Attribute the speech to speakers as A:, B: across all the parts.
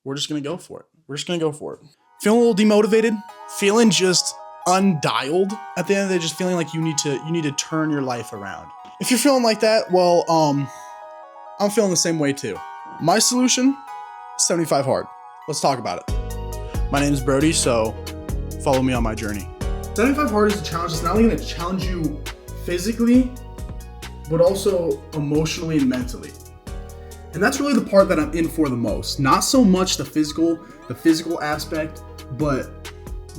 A: we're just gonna go for it. We're just gonna go for it. Feeling a little demotivated, feeling just undialed at the end of the day, just feeling like you need to turn your life around. If you're feeling like that, well, I'm feeling the same way too. My solution, 75 hard. Let's talk about it. My name is Brody, so follow me on my journey. 75 hard is a challenge that's not only gonna challenge you physically, but also emotionally and mentally. And that's really the part that I'm in for the most. Not so much the physical aspect, but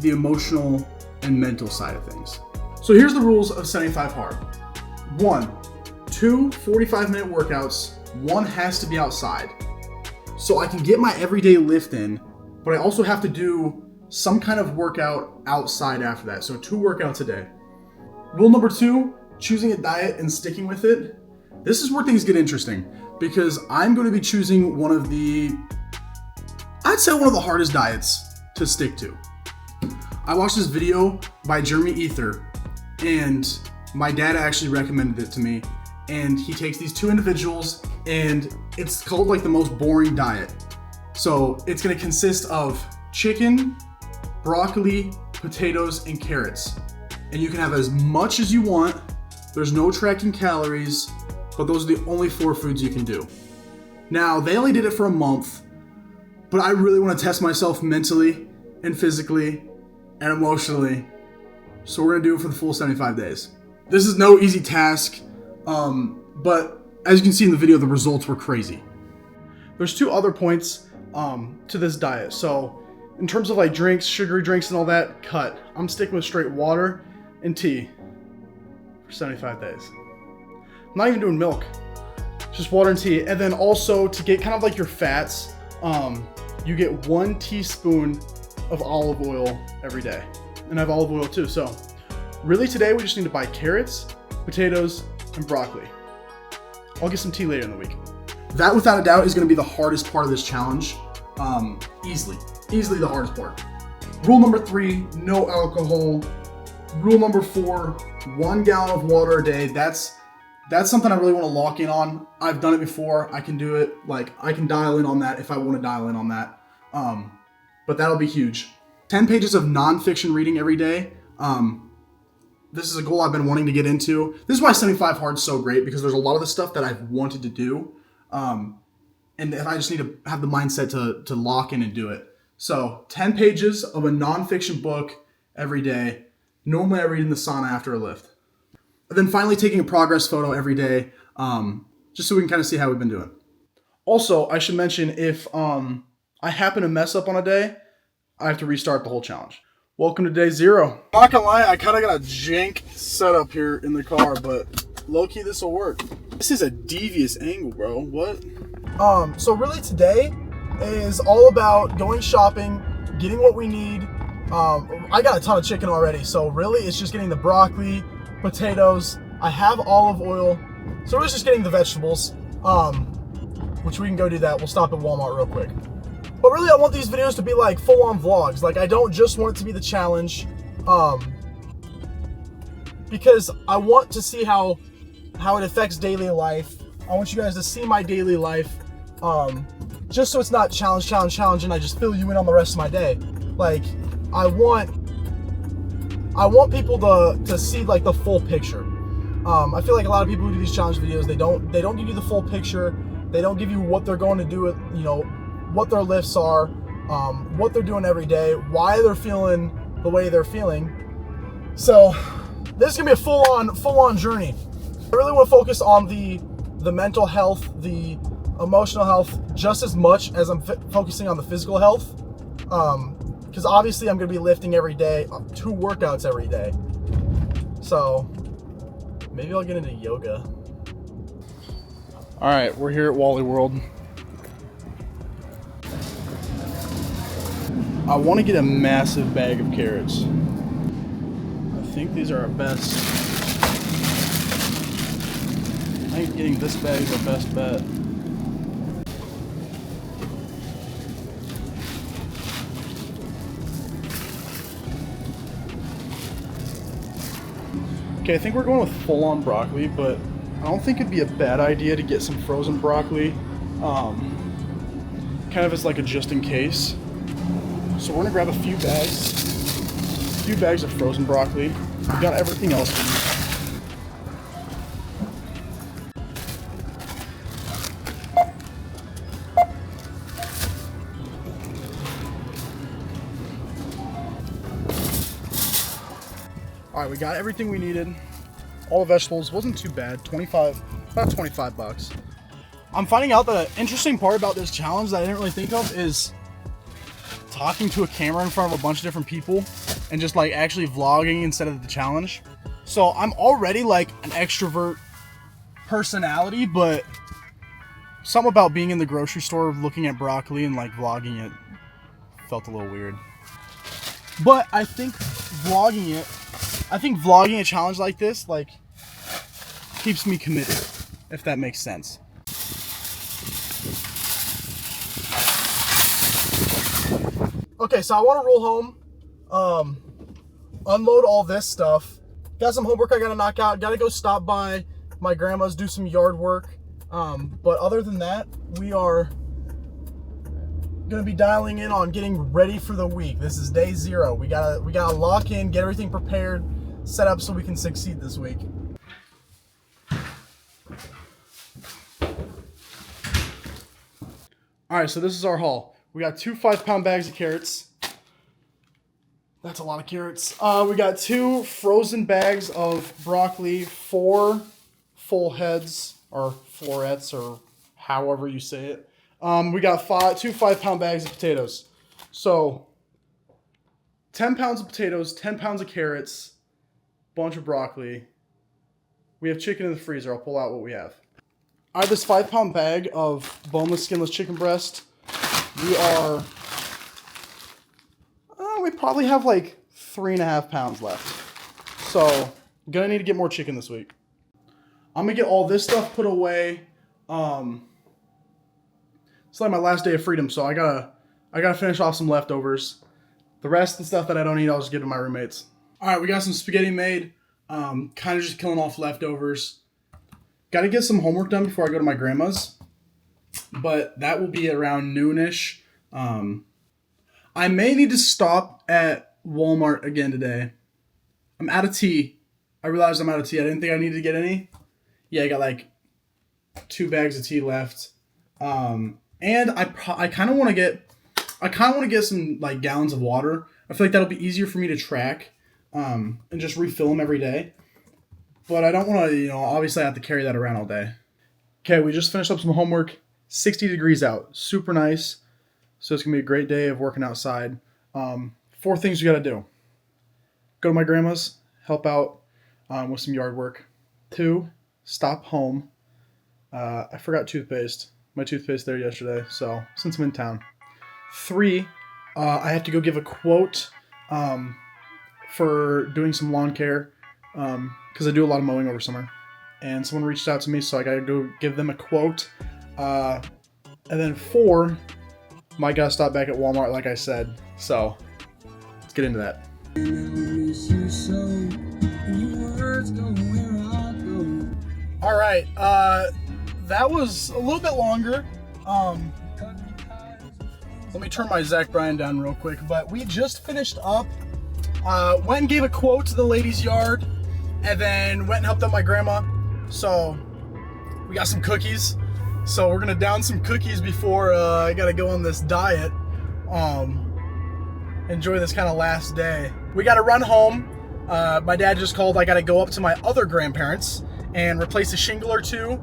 A: the emotional and mental side of things. So here's the rules of 75 hard. 1, 2 45-minute workouts. 1 has to be outside. So I can get my everyday lift in, but I also have to do some kind of workout outside after that. So 2 workouts a day. Rule number 2, choosing a diet and sticking with it. This is where things get interesting because I'm going to be choosing one of the hardest diets to stick to. I watched this video by Jeremy Ether, and my dad actually recommended it to me. And he takes these 2 individuals, and it's called like the most boring diet. So it's going to consist of chicken, broccoli, potatoes, and carrots. And you can have as much as you want. There's no tracking calories, but those are the only 4 foods you can do. Now, they only did it for a month, but I really want to test myself mentally and physically and emotionally. So we're going to do it for the full 75 days. This is no easy task, but as you can see in the video, the results were crazy. There's 2 other points to this diet. So in terms of like drinks, sugary drinks and all that, cut. I'm sticking with straight water and tea for 75 days. I'm not even doing milk, just water and tea. And then also to get kind of like your fats, you get 1 teaspoon of olive oil every day. And I have olive oil too. So really today we just need to buy carrots, potatoes, and broccoli. I'll get some tea later in the week. That without a doubt is going to be the hardest part of this challenge. Easily the hardest part. Rule number 3, no alcohol. Rule number 4, 1 gallon of water a day. That's something I really want to lock in on. I've done it before. I can do it. Like I can dial in on that if I want to dial in on that. But that'll be huge. 10 pages of nonfiction reading every day. This is a goal I've been wanting to get into. This is why 75 hard is so great, because there's a lot of the stuff that I've wanted to do. And I just need to have the mindset to lock in and do it. So 10 pages of a nonfiction book every day. Normally I read in the sauna after a lift. And then finally taking a progress photo every day, just so we can kind of see how we've been doing. Also, I should mention if I happen to mess up on a day, I have to restart the whole challenge. Welcome to day 0. Not gonna lie, I kind of got a jank setup here in the car, but low-key this will work. This is a devious angle, bro. What? So really today is all about going shopping, getting what we need. I got a ton of chicken already, so really it's just getting the broccoli, potatoes. I have olive oil, so we're just getting the vegetables, which we can go do that. We'll stop at Walmart real quick. But really, I want these videos to be like full-on vlogs. Like, I don't just want it to be the challenge, because I want to see how it affects daily life. I want you guys to see my daily life, just so it's not challenge, and I just fill you in on the rest of my day. Like, I want people to see like the full picture. I feel like a lot of people who do these challenge videos, they don't give you the full picture. They don't give you what they're going to do with, what their lifts are, what they're doing every day, why they're feeling the way they're feeling. So this is gonna be a full-on journey. I really want to focus on the mental health, the emotional health, just as much as I'm focusing on the physical health. Because obviously I'm gonna be lifting every day, 2 workouts every day. So maybe I'll get into yoga. All right, we're here at Wally World. I want to get a massive bag of carrots. I think these are our best. I think getting this bag is our best bet. Okay, I think we're going with full-on broccoli, but I don't think it'd be a bad idea to get some frozen broccoli. Kind kind of as like a just in case. So we're gonna grab a few bags of frozen broccoli. We got everything else we need. All right, we got everything we needed. All the vegetables, wasn't too bad. About 25 bucks. I'm finding out that an interesting part about this challenge that I didn't really think of is talking to a camera in front of a bunch of different people and just like actually vlogging instead of the challenge. So I'm already like an extrovert personality, but something about being in the grocery store looking at broccoli and like vlogging it felt a little weird. But I think vlogging a challenge like this like keeps me committed, if that makes sense. Okay, so I want to roll home, unload all this stuff. Got some homework I gotta knock out. Gotta go stop by my grandma's, do some yard work. But other than that, we are gonna be dialing in on getting ready for the week. This is day 0. We gotta lock in, get everything prepared, set up so we can succeed this week. All right, so this is our haul. We got 2 5-pound bags of carrots. That's a lot of carrots. We got 2 frozen bags of broccoli, 4 full heads, or florets, or however you say it. We got 2 5-pound bags of potatoes. So 10 pounds of potatoes, 10 pounds of carrots, bunch of broccoli. We have chicken in the freezer. I'll pull out what we have. I have this 5-pound bag of boneless, skinless chicken breast. We probably have like 3.5 pounds left. So I'm gonna need to get more chicken this week. I'm gonna get all this stuff put away. It's like my last day of freedom, so I gotta finish off some leftovers. The rest of the stuff that I don't eat, I'll just give to my roommates. All right, we got some spaghetti made. Kind of just killing off leftovers. Got to get some homework done before I go to my grandma's, but that will be around noonish. I may need to stop at Walmart again today. I'm out of tea. I realized I'm out of tea. I didn't think I needed to get any. Yeah, I got like 2 bags of tea left. And I kind of want to get some like gallons of water. I feel like that'll be easier for me to track, and just refill them every day. But I don't want to, obviously I have to carry that around all day. Okay, we just finished up some homework. 60 degrees out. Super nice. So it's going to be a great day of working outside. 4 things you got to do. Go to my grandma's, help out with some yard work. 2, stop home. I forgot toothpaste. My toothpaste there yesterday, so since I'm in town. 3, I have to go give a quote for doing some lawn care. Because I do a lot of mowing over summer, and someone reached out to me, so I gotta go give them a quote. And then 4, might gotta stop back at Walmart, like I said. So let's get into that. All right, that was a little bit longer. Let me turn my Zach Bryan down real quick. But we just finished up. Went and gave a quote to the lady's yard. And then went and helped out my grandma. So we got some cookies. So we're gonna down some cookies before I gotta go on this diet. Enjoy this kind of last day. We gotta run home. My dad just called. I gotta go up to my other grandparents and replace a shingle or 2,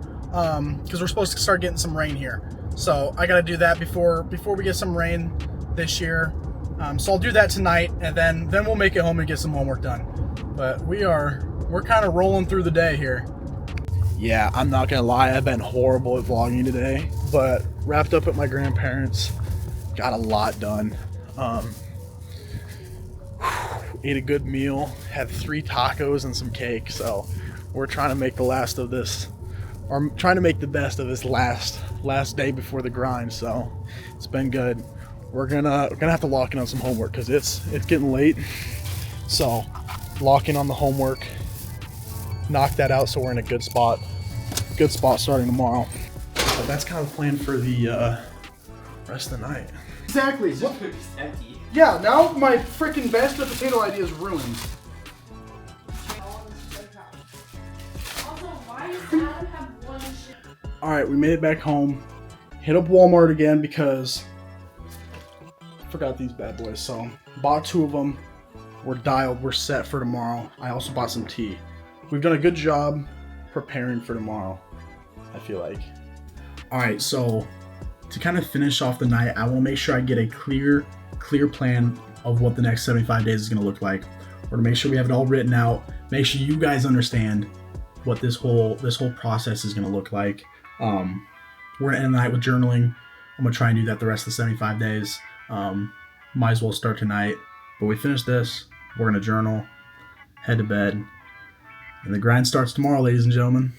A: because we're supposed to start getting some rain here. So I gotta do that before we get some rain this year. So I'll do that tonight, and then we'll make it home and get some homework done. But we're kind of rolling through the day here. Yeah, I'm not gonna lie, I've been horrible at vlogging today, but wrapped up at my grandparents, got a lot done. Ate a good meal, had 3 tacos and some cake, so we're trying to make the last of this, or trying to make the best of this last day before the grind. So it's been good. We're gonna have to lock in on some homework because it's getting late. So lock in on the homework, knock that out so we're in a good spot starting tomorrow. So that's kind of the plan for the Rest of the night. Exactly.
B: It's empty.
A: Yeah, now my freaking mashed potato idea is ruined.
C: Also, why does Adam have one shit?
A: Alright, we made it back home. Hit up Walmart again because I forgot these bad boys. So, bought 2 of them. We're dialed. We're set for tomorrow. I also bought some tea. We've done a good job preparing for tomorrow, I feel like. Alright, so to kind of finish off the night, I want to make sure I get a clear plan of what the next 75 days is going to look like. Or to make sure we have it all written out. Make sure you guys understand what this whole process is going to look like. We're going to end the night with journaling. I'm going to try and do that the rest of the 75 days. Might as well start tonight. But we finish this. We're going to journal, head to bed, and the grind starts tomorrow, ladies and gentlemen.